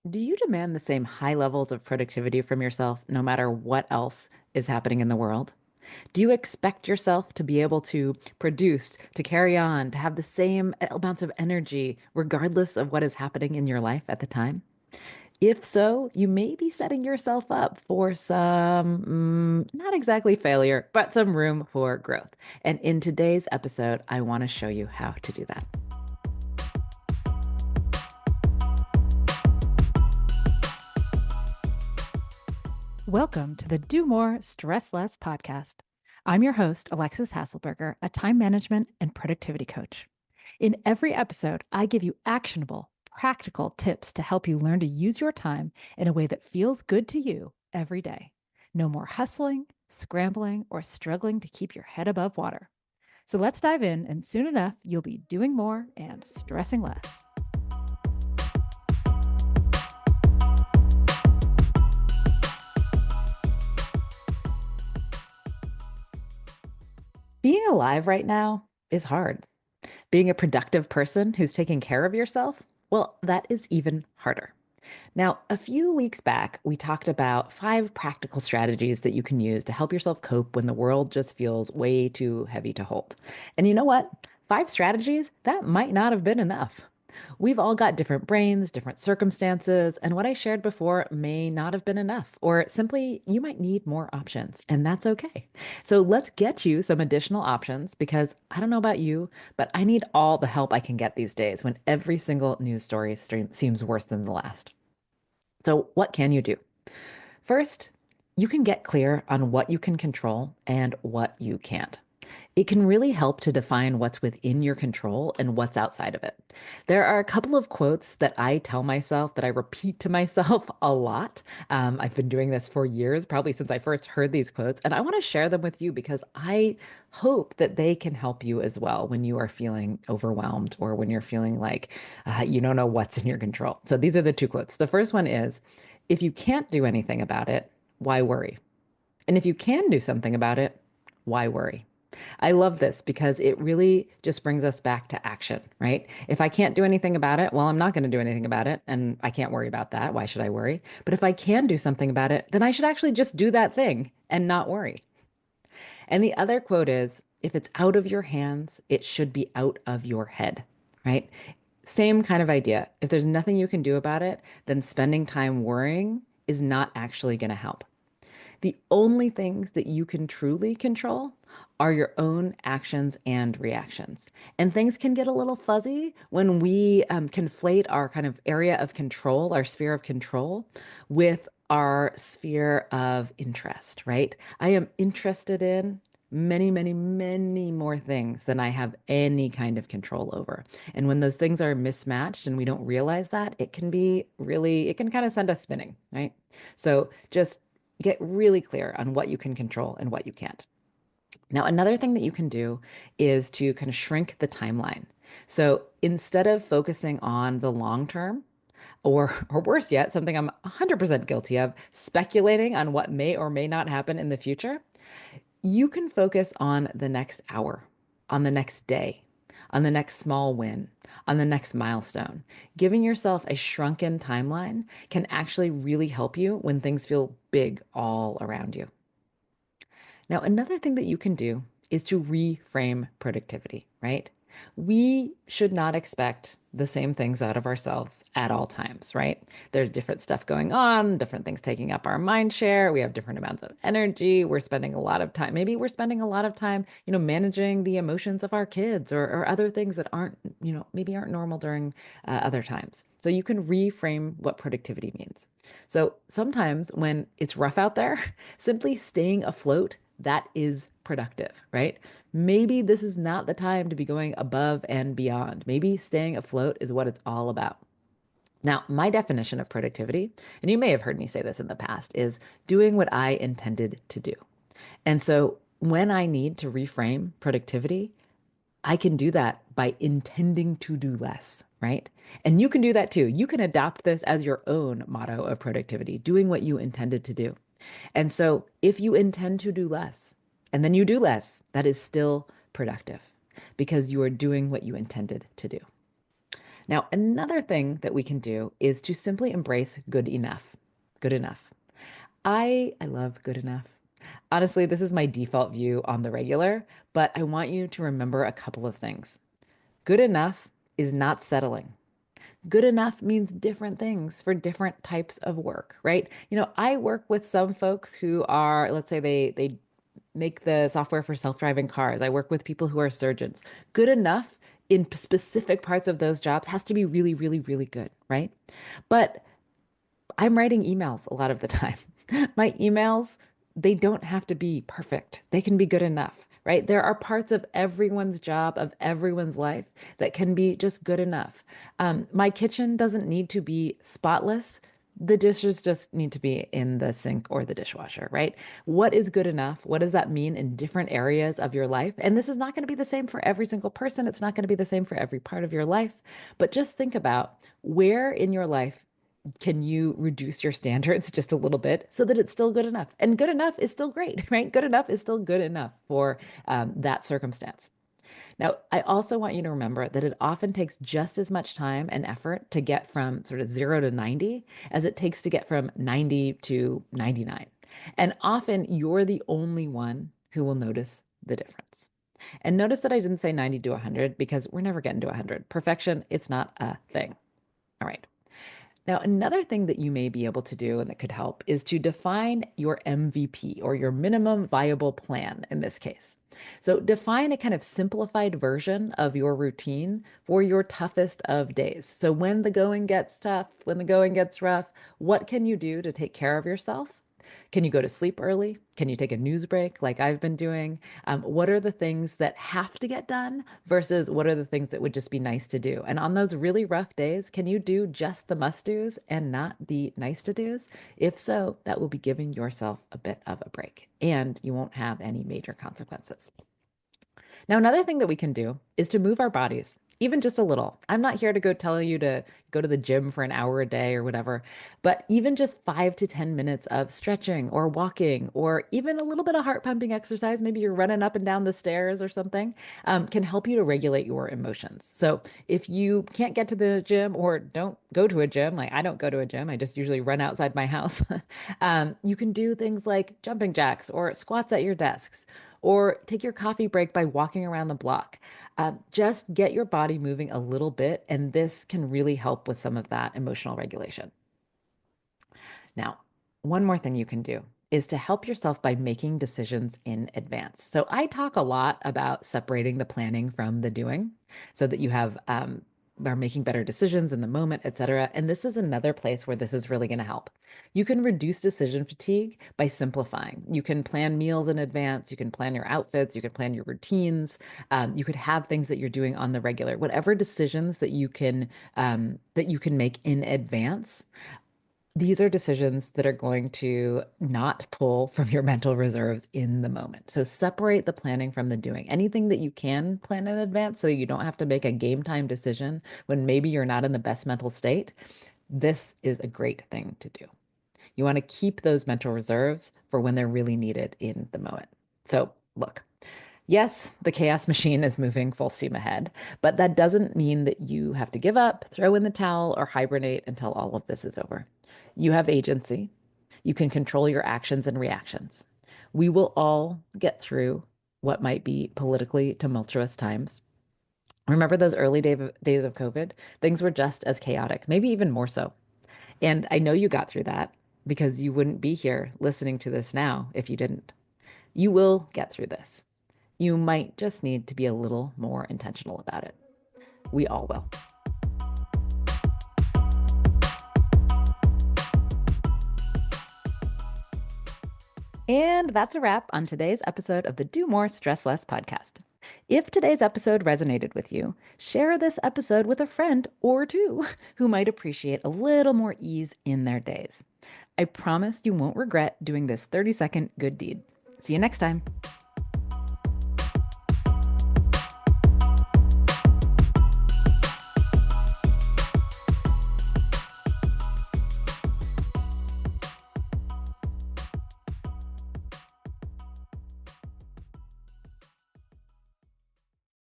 Do you demand the same high levels of productivity from yourself no matter what else is happening in the world? Do you expect yourself to be able to produce, to carry on, to have the same amounts of energy regardless of what is happening in your life at the time? If so, you may be setting yourself up for some, not exactly failure, but some room for growth. And in today's episode, I want to show you how to do that. Welcome to the Do More, Stress Less podcast. I'm your host, Alexis Hasselberger, a time management and productivity coach. In every episode, I give you actionable, practical tips to help you learn to use your time in a way that feels good to you every day. No more hustling, scrambling, or struggling to keep your head above water. So let's dive in, and soon enough, you'll be doing more and stressing less. Being alive right now is hard. Being a productive person who's taking care of yourself, well, that is even harder. Now, a few weeks back, we talked about 5 practical strategies that you can use to help yourself cope when the world just feels way too heavy to hold. And you know what? 5 strategies, that might not have been enough. We've all got different brains, different circumstances, and what I shared before may not have been enough, or simply you might need more options, and that's okay. So let's get you some additional options because I don't know about you, but I need all the help I can get these days when every single news story stream seems worse than the last. So, what can you do? First, you can get clear on what you can control and what you can't. It can really help to define what's within your control and what's outside of it. There are a couple of quotes that I tell myself that I repeat to myself a lot. I've been doing this for years, probably since I first heard these quotes, and I want to share them with you because I hope that they can help you as well when you are feeling overwhelmed or when you're feeling like you don't know what's in your control. So these are the 2 quotes. The first one is, if you can't do anything about it, why worry? And if you can do something about it, why worry? I love this because it really just brings us back to action, right? If I can't do anything about it, well, I'm not going to do anything about it and I can't worry about that. Why should I worry? But if I can do something about it, then I should actually just do that thing and not worry. And the other quote is, if it's out of your hands, it should be out of your head, right? Same kind of idea. If there's nothing you can do about it, then spending time worrying is not actually going to help. The only things that you can truly control are your own actions and reactions. And things can get a little fuzzy when we conflate our kind of area of control, our sphere of control, with our sphere of interest, right? I am interested in many, many, many more things than I have any kind of control over. And when those things are mismatched and we don't realize that, it can be really, it can kind of send us spinning, right? So just get really clear on what you can control and what you can't. Now, another thing that you can do is to kind of shrink the timeline. So instead of focusing on the long term, or worse yet, something I'm 100% guilty of, speculating on what may or may not happen in the future, you can focus on the next hour, on the next day, on the next small win, on the next milestone. Giving yourself a shrunken timeline can actually really help you when things feel big all around you. Now, another thing that you can do is to reframe productivity, right? We should not expect the same things out of ourselves at all times, right? There's different stuff going on, different things taking up our mind share. We have different amounts of energy. We're spending a lot of time. Maybe we're spending a lot of time, managing the emotions of our kids or other things that aren't, maybe aren't normal during other times. So you can reframe what productivity means. So sometimes when it's rough out there, simply staying afloat, that is productive, right? Maybe this is not the time to be going above and beyond. Maybe staying afloat is what it's all about. Now, my definition of productivity, and you may have heard me say this in the past, is doing what I intended to do. And so when I need to reframe productivity, I can do that by intending to do less, right? And you can do that too. You can adopt this as your own motto of productivity, doing what you intended to do. And so if you intend to do less and then you do less, that is still productive because you are doing what you intended to do. Now, another thing that we can do is to simply embrace good enough. Good enough. I love good enough. Honestly, this is my default view on the regular, but I want you to remember a couple of things. Good enough is not settling. Good enough means different things for different types of work, right? I work with some folks who are, let's say they make the software for self-driving cars. I work with people who are surgeons. Good enough in specific parts of those jobs has to be really, really, really good, right? But I'm writing emails a lot of the time. My emails, they don't have to be perfect. They can be good enough, right? There are parts of everyone's job, of everyone's life that can be just good enough. My kitchen doesn't need to be spotless. The dishes just need to be in the sink or the dishwasher, right? What is good enough? What does that mean in different areas of your life? And this is not going to be the same for every single person. It's not going to be the same for every part of your life. But just think about where in your life can you reduce your standards just a little bit so that it's still good enough? And good enough is still great, right? Good enough is still good enough for that circumstance. Now, I also want you to remember that it often takes just as much time and effort to get from sort of 0 to 90 as it takes to get from 90 to 99. And often you're the only one who will notice the difference. And notice that I didn't say 90 to 100 because we're never getting to 100. Perfection, it's not a thing. All right. Now, another thing that you may be able to do and that could help is to define your MVP or your minimum viable plan in this case. So, define a kind of simplified version of your routine for your toughest of days. So, when the going gets tough, when the going gets rough, what can you do to take care of yourself? Can you go to sleep early? Can you take a news break like I've been doing? What are the things that have to get done versus what are the things that would just be nice to do? And on those really rough days, can you do just the must do's and not the nice to do's? If so, that will be giving yourself a bit of a break and you won't have any major consequences. Now, another thing that we can do is to move our bodies, even just a little. I'm not here to go tell you to go to the gym for an hour a day or whatever, but even just 5 to 10 minutes of stretching or walking, or even a little bit of heart pumping exercise, maybe you're running up and down the stairs or something, can help you to regulate your emotions. So if you can't get to the gym or don't go to a gym, like I don't go to a gym, I just usually run outside my house, you can do things like jumping jacks or squats at your desks or take your coffee break by walking around the block. Just get your body moving a little bit, and this can really help with some of that emotional regulation. Now, one more thing you can do is to help yourself by making decisions in advance. So I talk a lot about separating the planning from the doing so that you are making better decisions in the moment, et cetera. And this is another place where this is really going to help. You can reduce decision fatigue by simplifying. You can plan meals in advance. You can plan your outfits. You can plan your routines. You could have things that you're doing on the regular. Whatever decisions that you can make in advance, these are decisions that are going to not pull from your mental reserves in the moment. So separate the planning from the doing. Anything that you can plan in advance so you don't have to make a game time decision when maybe you're not in the best mental state, this is a great thing to do. You want to keep those mental reserves for when they're really needed in the moment. So look, yes, the chaos machine is moving full steam ahead, but that doesn't mean that you have to give up, throw in the towel, or hibernate until all of this is over. You have agency. You can control your actions and reactions. We will all get through what might be politically tumultuous times. Remember those early days of COVID? Things were just as chaotic, maybe even more so. And I know you got through that because you wouldn't be here listening to this now if you didn't. You will get through this. You might just need to be a little more intentional about it. We all will. And that's a wrap on today's episode of the Do More, Stress Less podcast. If today's episode resonated with you, share this episode with a friend or two who might appreciate a little more ease in their days. I promise you won't regret doing this 30-second good deed. See you next time.